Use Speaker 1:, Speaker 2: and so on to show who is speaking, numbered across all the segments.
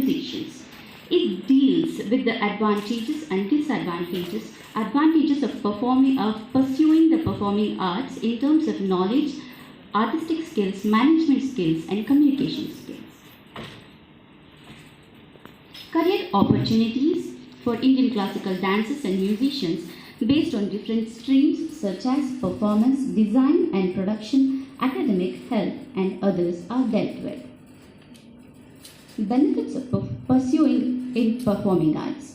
Speaker 1: musicians. It deals with the advantages and disadvantages, of pursuing the performing arts in terms of knowledge, artistic skills, management skills, and communication skills. Career opportunities for Indian classical dancers and musicians based on different streams such as performance, design and production, academic, health, and others are dealt with. Benefits of pursuing in performing arts.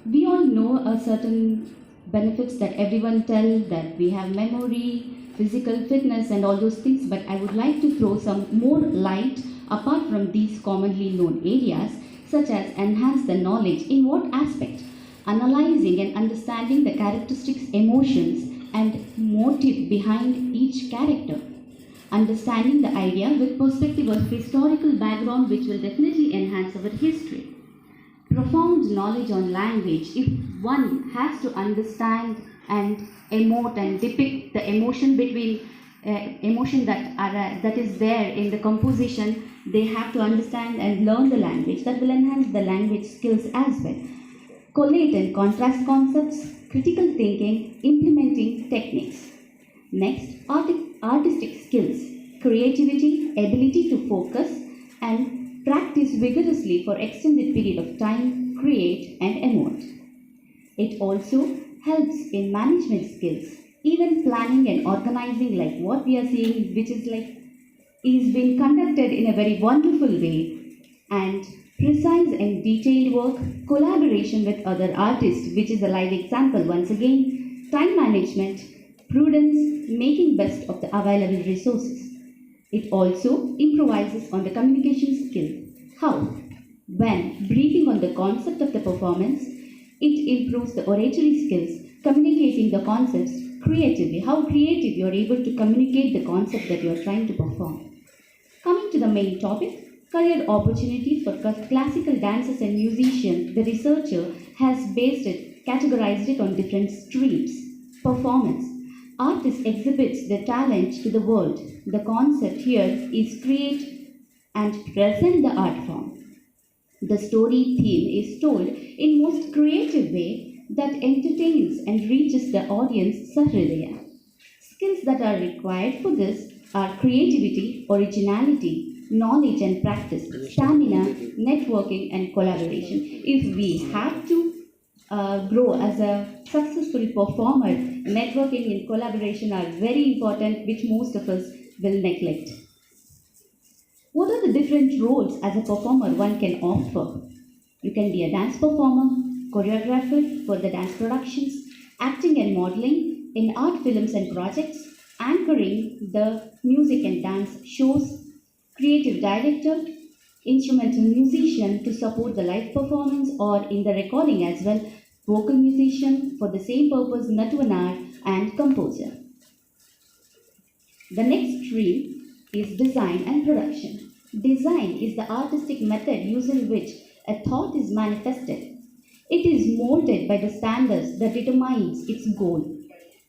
Speaker 1: We all know a certain benefits that everyone tell, that we have memory, physical fitness and all those things, but I would like to throw some more light apart from these commonly known areas, such as enhance the knowledge in what aspect? Analyzing and understanding the characteristics, emotions and motive behind each character. Understanding the idea with perspective of historical background, which will definitely enhance our history. Profound knowledge on language. If one has to understand and emote and depict the emotion between emotion that is there in the composition, they have to understand and learn the language. That will enhance the language skills as well. Collate and contrast concepts, critical thinking, implementing techniques. Next, artistic skills, creativity, ability to focus and practice vigorously for extended period of time, create and emote. It also helps in management skills, even planning and organizing, like what we are seeing, which is being conducted in a very wonderful way, and precise and detailed work, collaboration with other artists, which is a live example once again, time management, prudence, making best of the available resources. It also improvises on the communication skill. How? When briefing on the concept of the performance, it improves the oratory skills, communicating the concepts creatively, how creative you are able to communicate the concept that you are trying to perform. Coming to the main topic, career opportunities for classical dancers and musicians, the researcher has categorized it on different streams. Performance. Artist exhibits their talent to the world. The concept here is create and present the art form. The story theme is told in most creative way that entertains and reaches the audience sahridaya. Skills that are required for this are creativity, originality, knowledge and practice, stamina, networking and collaboration. If we have to grow as a successful performer, networking and collaboration are very important, which most of us will neglect. What are the different roles as a performer one can offer? You can be a dance performer, choreographer for the dance productions, acting and modeling in art films and projects, anchoring the music and dance shows, creative director, instrumental musician to support the live performance or in the recording as well, vocal musician for the same purpose, Natwanar, and composer. The next stream is design and production. Design is the artistic method using which a thought is manifested. It is molded by the standards that determines its goal.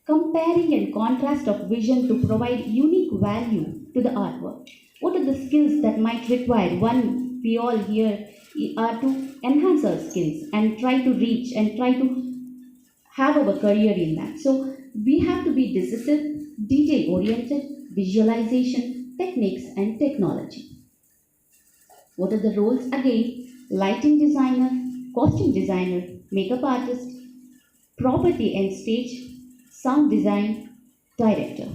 Speaker 1: Comparing and contrast of vision to provide unique value to the artwork. What are the skills that might require? One, we all here are to enhance our skills and try to reach and try to have our career in that. So we have to be decisive, detail oriented, visualization, techniques and technology. What are the roles? Again, lighting designer, costume designer, makeup artist, property and stage, sound design, director.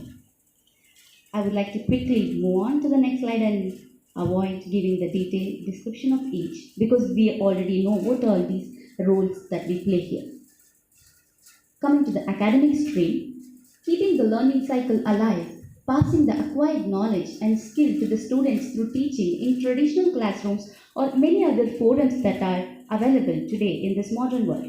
Speaker 1: I would like to quickly move on to the next slide and avoid giving the detailed description of each, because we already know what are these roles that we play here. Coming to the academic stream, keeping the learning cycle alive, passing the acquired knowledge and skill to the students through teaching in traditional classrooms or many other forums that are available today in this modern world.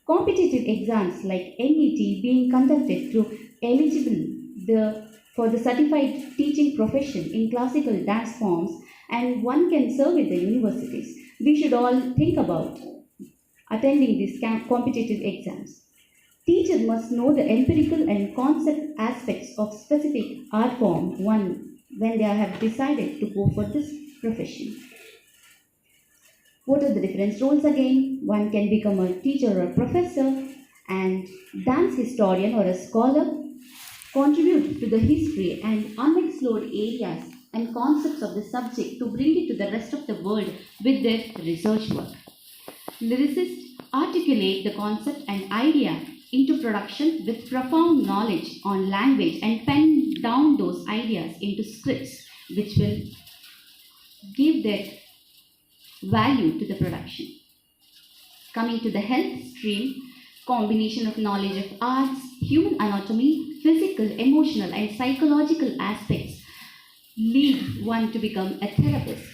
Speaker 1: Competitive exams like NET being conducted through eligible for the certified teaching profession in classical dance forms, and one can serve in the universities. We should all think about attending these competitive exams. Teacher must know the empirical and concept aspects of specific art form when they have decided to go for this profession. What are the different roles again? One can become a teacher or a professor, and dance historian or a scholar, contribute to the history and unexplored areas and concepts of the subject to bring it to the rest of the world with their research work. Lyricists articulate the concept and idea into production with profound knowledge on language and pen down those ideas into scripts which will give their value to the production. Coming to the health stream, combination of knowledge of arts, human anatomy, physical, emotional, and psychological aspects lead one to become a therapist.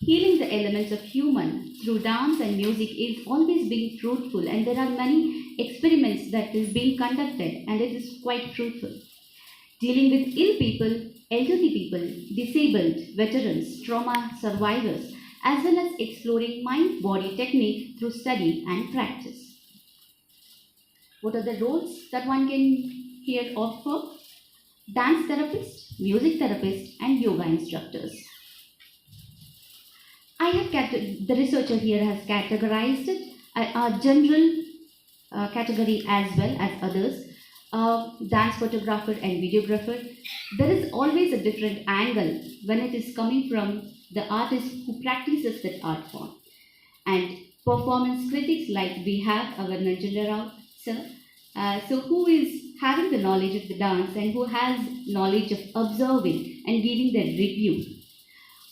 Speaker 1: Healing the elements of human through dance and music is always being fruitful, and there are many experiments that is being conducted, and it is quite fruitful. Dealing with ill people, elderly people, disabled, veterans, trauma survivors, as well as exploring mind-body technique through study and practice. What are the roles that one can here offer? Dance therapist, music therapist, and yoga instructors. The researcher here has categorized it a general category as well as others. Dance photographer and videographer. There is always a different angle when it is coming from the artist who practices that art form. And performance critics, like we have our Nanjula Rao sir, so who is having the knowledge of the dance and who has knowledge of observing and giving their review.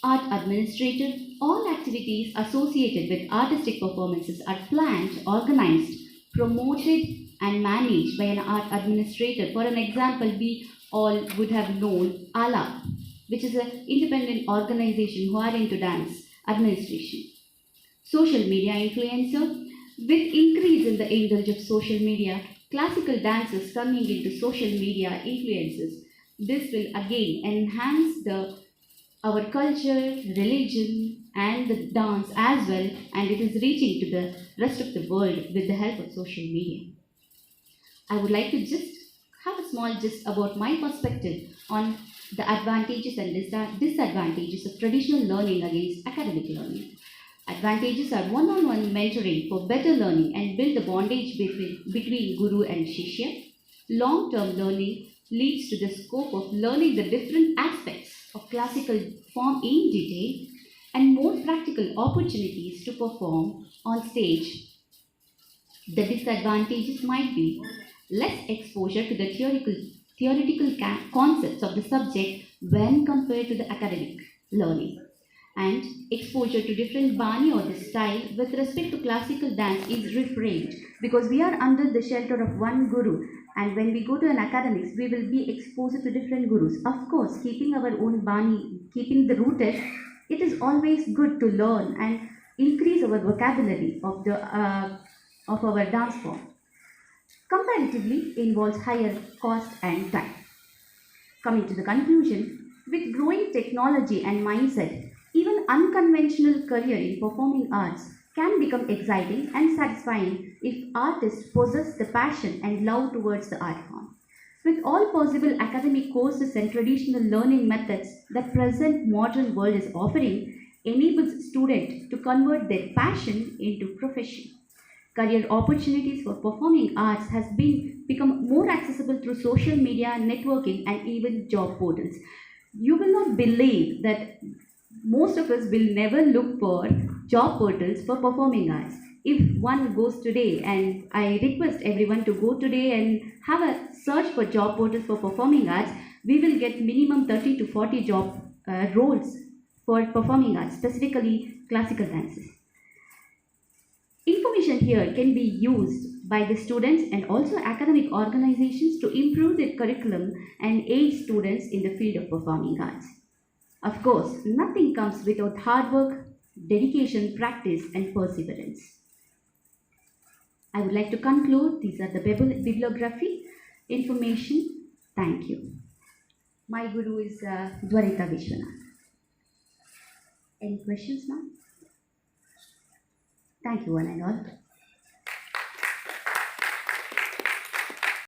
Speaker 1: Art administrator, all activities associated with artistic performances are planned, organized, promoted and managed by an art administrator. For an example, we all would have known ALA, which is an independent organization who are into dance administration. Social media influencer, with increase in the indulge of social media, classical dancers coming into social media influences. This will again enhance our culture, religion, and the dance as well, and it is reaching to the rest of the world with the help of social media. I would like to just have a small gist about my perspective on the advantages and disadvantages of traditional learning against academic learning. Advantages are one-on-one mentoring for better learning and build the bondage between guru and shishya. Long-term learning leads to the scope of learning the different aspects of classical form in detail and more practical opportunities to perform on stage. The disadvantages might be less exposure to the theoretical concepts of the subject when compared to the academic learning, and exposure to different bani or the style with respect to classical dance is refrained because we are under the shelter of one guru, and when we go to an academics we will be exposed to different gurus. Of course, keeping our own bani, keeping the rooted, it is always good to learn and increase our vocabulary of our dance form. Comparatively involves higher cost and time. Coming to the conclusion, with growing technology and mindset, even unconventional career in performing arts can become exciting and satisfying if artists possess the passion and love towards the art form. With all possible academic courses and traditional learning methods that present modern world is offering, enables students to convert their passion into profession. Career opportunities for performing arts has become more accessible through social media, networking, and even job portals. You will not believe that most of us will never look for job portals for performing arts. If one goes today, and I request everyone to go today and have a search for job portals for performing arts, we will get minimum 30 to 40 job roles for performing arts, specifically classical dances. Information here can be used by the students and also academic organizations to improve their curriculum and aid students in the field of performing arts. Of course, nothing comes without hard work, dedication, practice, and perseverance. I would like to conclude. These are the bibliography information. Thank you. My guru is Dwarita Vishwanath. Any questions, ma'am? Thank you, one and all.